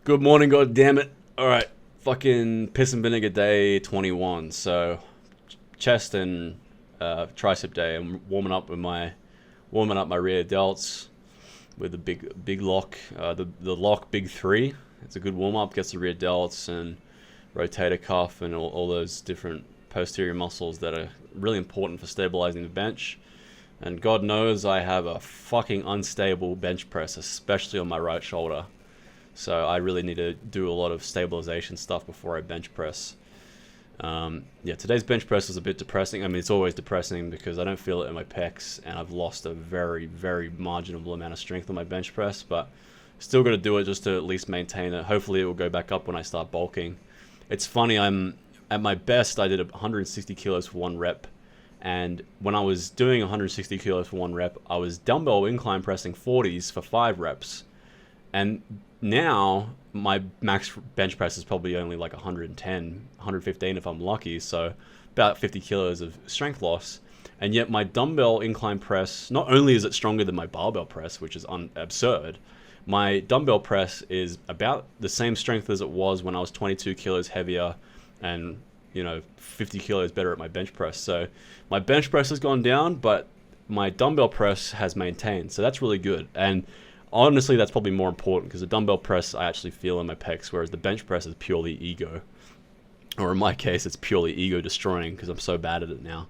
Good morning, god damn it. Alright, fucking piss and vinegar day 21. So, chest and tricep day. I'm warming up my rear delts with the big lock. The lock big three. It's a good warm up. Gets the rear delts and rotator cuff and all those different posterior muscles that are really important for stabilizing the bench. And God knows I have a fucking unstable bench press, especially on my right shoulder. So I really need to do a lot of stabilization stuff before I bench press. Yeah, today's bench press was a bit depressing. I mean, it's always depressing because I don't feel it in my pecs, and I've lost a very, very marginal amount of strength on my bench press, but still got to do it just to at least maintain it. Hopefully it will go back up when I start bulking. It's funny, I'm at my best, I did 160 kilos for one rep, and when I was doing 160 kilos for one rep, I was dumbbell incline pressing 40s for 5 reps. And now my max bench press is probably only like 110, 115 if I'm lucky, so about 50 kilos of strength loss. And yet my dumbbell incline press, not only is it stronger than my barbell press, which is absurd, my dumbbell press is about the same strength as it was when I was 22 kilos heavier and 50 kilos better at my bench press. So my bench press has gone down, but my dumbbell press has maintained, so that's really good. And honestly, that's probably more important because the dumbbell press I actually feel in my pecs, whereas the bench press is purely ego. Or in my case, it's purely ego destroying because I'm so bad at it now.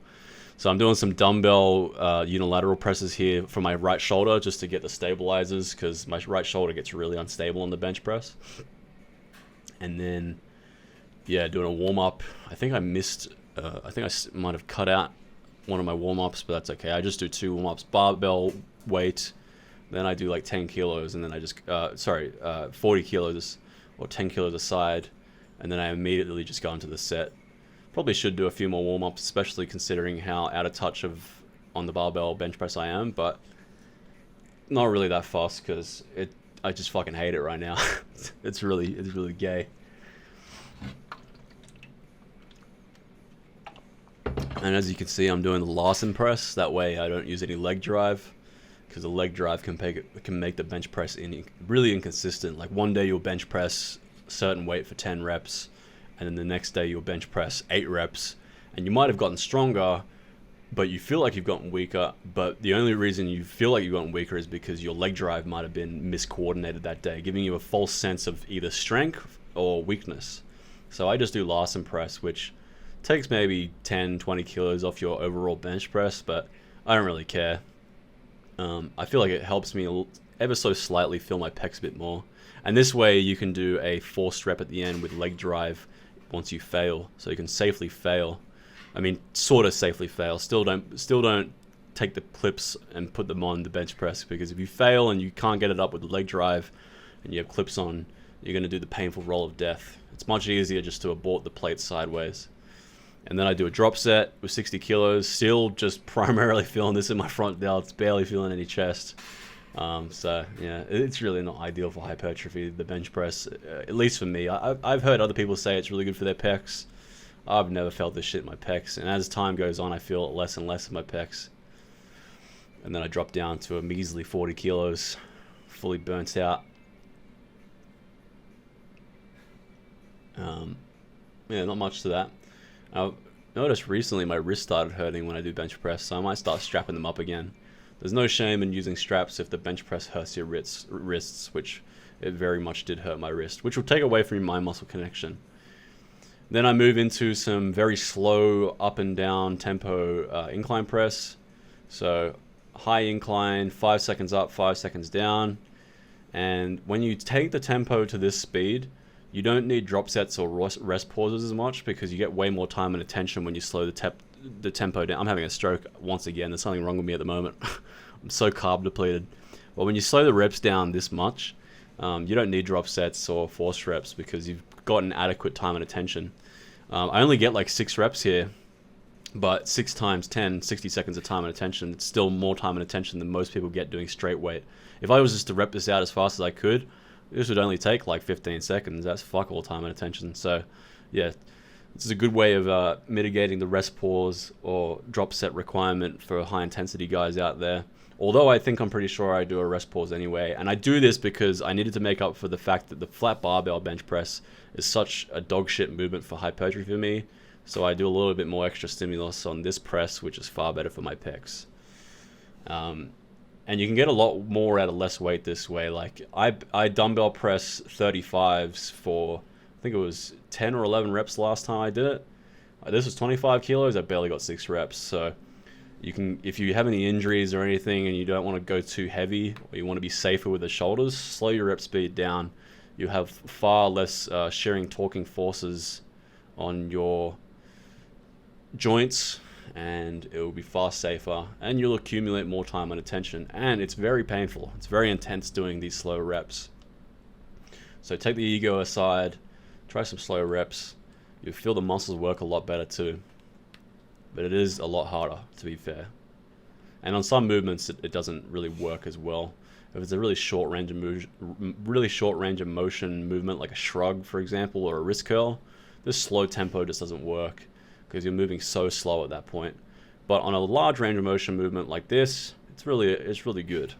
So I'm doing some dumbbell unilateral presses here for my right shoulder just to get the stabilizers because my right shoulder gets really unstable on the bench press. And then, yeah, doing a warm-up. I think I missed, I might have cut out one of my warm-ups, but that's okay. I just do 2 warm-ups, barbell weight. Then I do like 10 kilos, and then I just, 40 kilos or 10 kilos aside, and then I immediately just go into the set. Probably should do a few more warm-ups, especially considering how out of touch on the barbell bench press I am, but not really that fast because I just fucking hate it right now. It's really gay. And as you can see, I'm doing the Larson press. That way I don't use any leg drive, because the leg drive can make the bench press really inconsistent. Like one day you'll bench press a certain weight for 10 reps, and then the next day you'll bench press 8 reps, and you might have gotten stronger, but you feel like you've gotten weaker, but the only reason you feel like you've gotten weaker is because your leg drive might have been miscoordinated that day, giving you a false sense of either strength or weakness. So I just do Larson press, which takes maybe 10, 20 kilos off your overall bench press, but I don't really care. I feel like it helps me ever so slightly feel my pecs a bit more. And this way you can do a forced rep at the end with leg drive once you fail. So you can safely fail. I mean, sort of safely fail. Still don't take the clips and put them on the bench press, because if you fail and you can't get it up with the leg drive and you have clips on, you're going to do the painful roll of death. It's much easier just to abort the plate sideways. And then I do a drop set with 60 kilos, still just primarily feeling this in my front delts, barely feeling any chest. So yeah, it's really not ideal for hypertrophy, the bench press, at least for me. I've heard other people say it's really good for their pecs. I've never felt this shit in my pecs, and as time goes on, I feel it less and less in my pecs. And then I drop down to a measly 40 kilos, fully burnt out. Yeah, not much to that. I noticed recently my wrist started hurting when I do bench press, so I might start strapping them up again. There's no shame in using straps if the bench press hurts your wrists, which it very much did hurt my wrist, which will take away from my muscle connection. Then I move into some very slow up and down tempo incline press. So high incline, 5 seconds up, 5 seconds down. And when you take the tempo to this speed, you don't need drop sets or rest pauses as much, because you get way more time and attention when you slow the tempo down. I'm having a stroke once again. There's something wrong with me at the moment. I'm so carb depleted. But when you slow the reps down this much, you don't need drop sets or forced reps because you've gotten adequate time and attention. I only get like 6 reps here, but 6 times 10, 60 seconds of time and attention. It's still more time and attention than most people get doing straight weight. If I was just to rep this out as fast as I could, this would only take like 15 seconds. That's fuck all time and attention. So yeah, this is a good way of mitigating the rest pause or drop set requirement for high intensity guys out there, Although I think I'm pretty sure I do a rest pause anyway. And I do this because I needed to make up for the fact that the flat barbell bench press is such a dog shit movement for hypertrophy for me. So I do a little bit more extra stimulus on this press, which is far better for my pecs. And you can get a lot more out of less weight this way. Like I dumbbell press 35s for, I think it was 10 or 11 reps last time I did it. This was 25 kilos. I barely got 6 reps. So you can, if you have any injuries or anything and you don't want to go too heavy, or you want to be safer with the shoulders, slow your rep speed down. You have far less shearing, torquing forces on your joints, and it will be far safer, and you'll accumulate more time and attention. And it's very painful. It's very intense doing these slow reps. So take the ego aside, try some slow reps. You'll feel the muscles work a lot better too. But it is a lot harder, to be fair. And on some movements, it doesn't really work as well. If it's a really short range of motion movement, like a shrug, for example, or a wrist curl, this slow tempo just doesn't work because you're moving so slow at that point. But on a large range of motion movement like this, it's really good.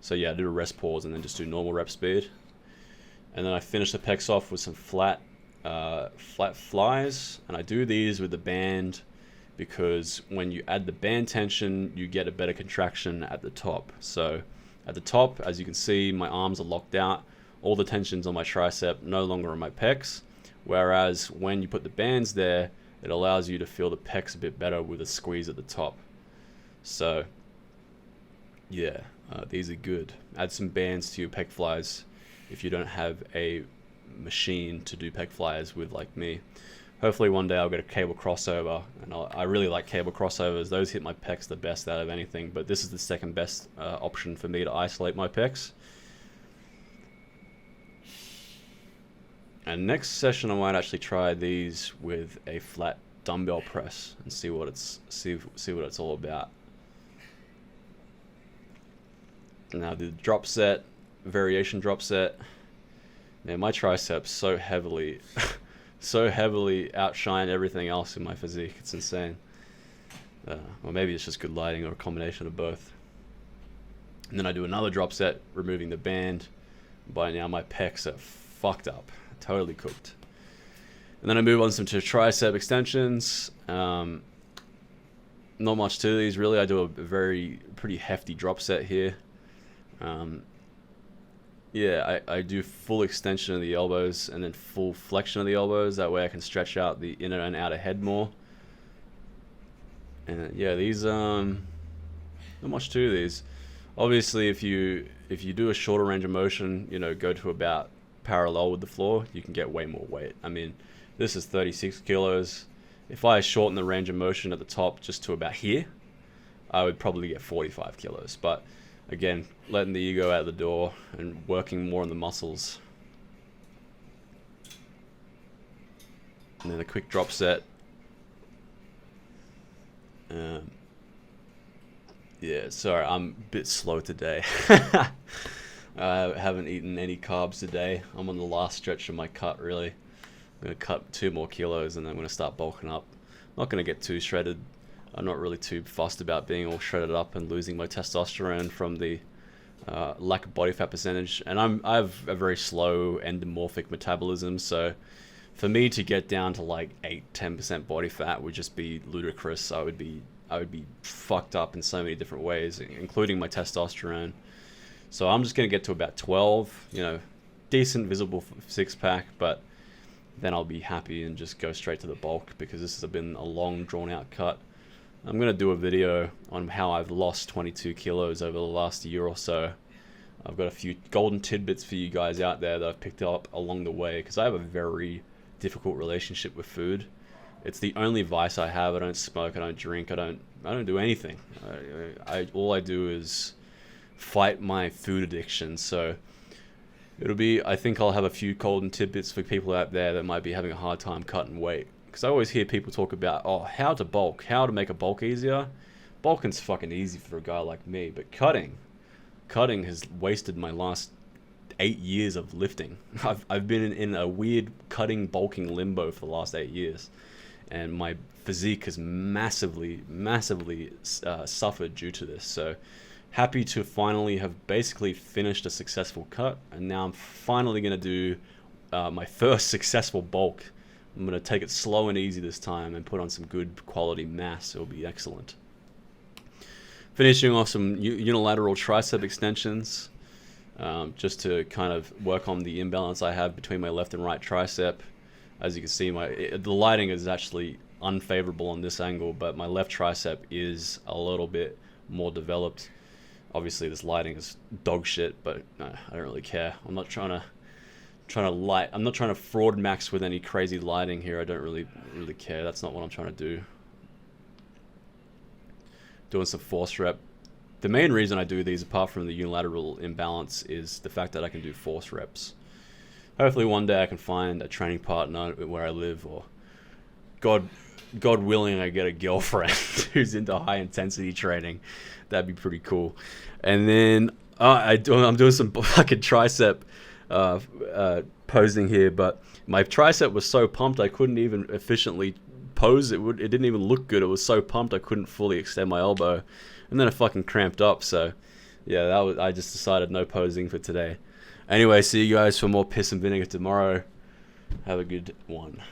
So yeah, I do a rest pause and then just do normal rep speed. And then I finish the pecs off with some flat flies, and I do these with the band because when you add the band tension, you get a better contraction at the top. So at the top, as you can see, my arms are locked out. All the tension's on my tricep, no longer on my pecs. Whereas when you put the bands there, it allows you to feel the pecs a bit better with a squeeze at the top. So yeah, these are good. Add some bands to your pec flies if you don't have a machine to do pec flyers with like me. Hopefully one day I'll get a cable crossover, and I really like cable crossovers. Those hit my pecs the best out of anything, but this is the second best option for me to isolate my pecs. And next session I might actually try these with a flat dumbbell press and see what it's all about. Now the drop set, variation drop set. Man, my triceps so heavily outshine everything else in my physique. It's insane. Or maybe it's just good lighting or a combination of both. And then I do another drop set, removing the band. By now my pecs are fucked up, totally cooked. And then I move on to tricep extensions. Not much to these really. I do a pretty hefty drop set here. Yeah, I do full extension of the elbows and then full flexion of the elbows. That way I can stretch out the inner and outer head more. And yeah, these not much to these. Obviously, if you do a shorter range of motion, you know, go to about parallel with the floor, you can get way more weight. I mean, this is 36 kilos. If I shorten the range of motion at the top just to about here, I would probably get 45 kilos. But again, letting the ego out the door and working more on the muscles. And then a quick drop set. Yeah, sorry, I'm a bit slow today. I haven't eaten any carbs today. I'm on the last stretch of my cut, really. I'm going to cut 2 more kilos and then I'm going to start bulking up. I'm not going to get too shredded. I'm not really too fussed about being all shredded up and losing my testosterone from the lack of body fat percentage. And I have a very slow endomorphic metabolism, so for me to get down to like 8-10% body fat would just be ludicrous. I would be fucked up in so many different ways, including my testosterone. So I'm just gonna get to about 12, you know, decent visible 6-pack, but then I'll be happy and just go straight to the bulk because this has been a long drawn out cut. I'm going to do a video on how I've lost 22 kilos over the last year or so. I've got a few golden tidbits for you guys out there that I've picked up along the way because I have a very difficult relationship with food. It's the only vice I have. I don't smoke, I don't drink, I don't do anything. All I do is fight my food addiction. So I think I'll have a few golden tidbits for people out there that might be having a hard time cutting weight. Because I always hear people talk about, how to bulk, how to make a bulk easier. Bulking's fucking easy for a guy like me, but cutting has wasted my last 8 years of lifting. I've been in a weird cutting, bulking limbo for the last 8 years. And my physique has massively suffered due to this. So happy to finally have basically finished a successful cut, and now I'm finally going to do my first successful bulk. I'm going to take it slow and easy this time and put on some good quality mass. It'll be excellent. Finishing off some unilateral tricep extensions, just to kind of work on the imbalance I have between my left and right tricep. As you can see, the lighting is actually unfavorable on this angle, but my left tricep is a little bit more developed. Obviously this lighting is dog shit, but I don't really care. I'm not trying to fraud max with any crazy lighting here. I don't really care. That's not what I'm trying to do. Doing some force rep. The main reason I do these, apart from the unilateral imbalance, is the fact that I can do force reps. Hopefully one day I can find a training partner where I live, or God willing, I get a girlfriend who's into high intensity training. That'd be pretty cool. And then I'm doing some fucking tricep posing here, but my tricep was so pumped I couldn't even efficiently pose. It didn't even look good. It was so pumped I couldn't fully extend my elbow, and then it fucking cramped up. So yeah, I just decided no posing for today. Anyway, see you guys for more piss and vinegar tomorrow. Have a good one.